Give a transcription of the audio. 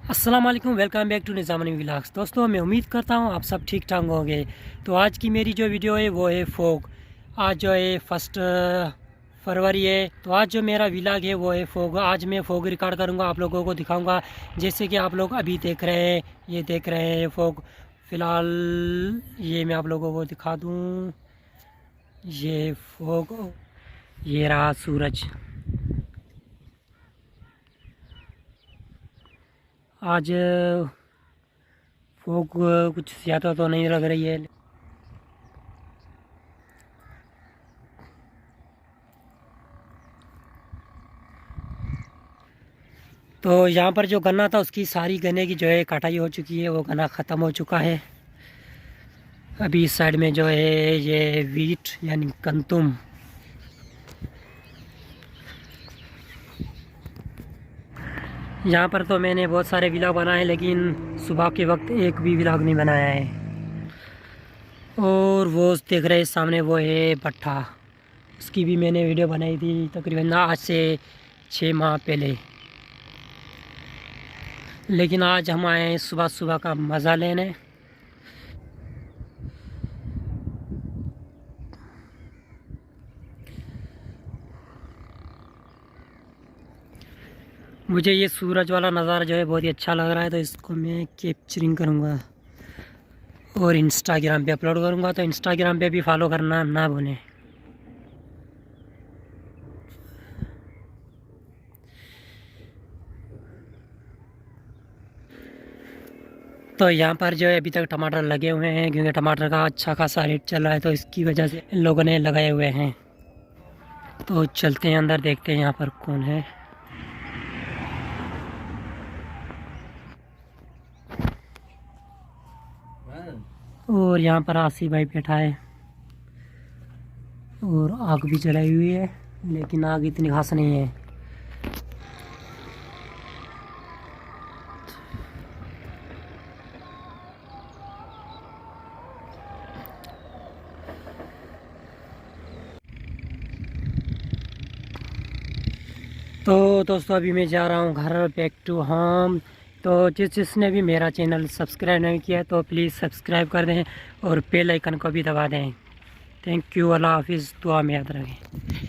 अस्सलाम वालेकुम, welcome back to निज़ामनी vlogs. दोस्तों, मैं उम्मीद करता हूँ आप सब ठीक ठाक होंगे। तो आज की मेरी जो वीडियो है वो है फोग। आज जो है 1 फरवरी है, तो आज जो मेरा व्लॉग है वो है फोग। आज मैं फोग रिकॉर्ड करूँगा, आप लोगों को दिखाऊँगा। जैसे कि आप लोग अभी देख रहे हैं, ये देख रहे हैं फोग। फ़िलहाल ये मैं आप लोगों को दिखा दूँ, ये फोग, ये रहा सूरज। आज फोग कुछ ज़्यादा तो नहीं लग रही है। तो यहाँ पर जो गन्ना था उसकी सारी गन्ने की जो है कटाई हो चुकी है, वो गन्ना ख़त्म हो चुका है। अभी इस साइड में जो है ये वीट यानी कंतुम। यहाँ पर तो मैंने बहुत सारे व्लॉग बनाए, लेकिन सुबह के वक्त एक भी व्लॉग नहीं बनाया है। और वो देख रहे हैं सामने, वो है भट्ठा। उसकी भी मैंने वीडियो बनाई थी तकरीबन आज से 6 माह पहले। लेकिन आज हम आए हैं सुबह सुबह का मज़ा लेने। मुझे ये सूरज वाला नज़ारा जो है बहुत ही अच्छा लग रहा है, तो इसको मैं कैप्चरिंग करूँगा और इंस्टाग्राम पे अपलोड करूँगा। तो इंस्टाग्राम पे भी फॉलो करना ना भूलें। तो यहाँ पर जो है अभी तक टमाटर लगे हुए हैं, क्योंकि टमाटर का अच्छा खासा रेट चल रहा है, तो इसकी वजह से इन लोगों ने लगाए हुए हैं। तो चलते हैं अंदर, देखते हैं यहाँ पर कौन है। और यहाँ पर आसिफ भाई बैठा है और आग भी जलाई हुई है, लेकिन आग इतनी खास नहीं है। तो दोस्तों, अभी मैं जा रहा हूँ घर, बैक टू होम। तो जिसने भी मेरा चैनल सब्सक्राइब नहीं किया तो प्लीज़ सब्सक्राइब कर दें और बेल आइकन को भी दबा दें। Thank you. अल्लाह हाफिज़। दुआ में याद रखें।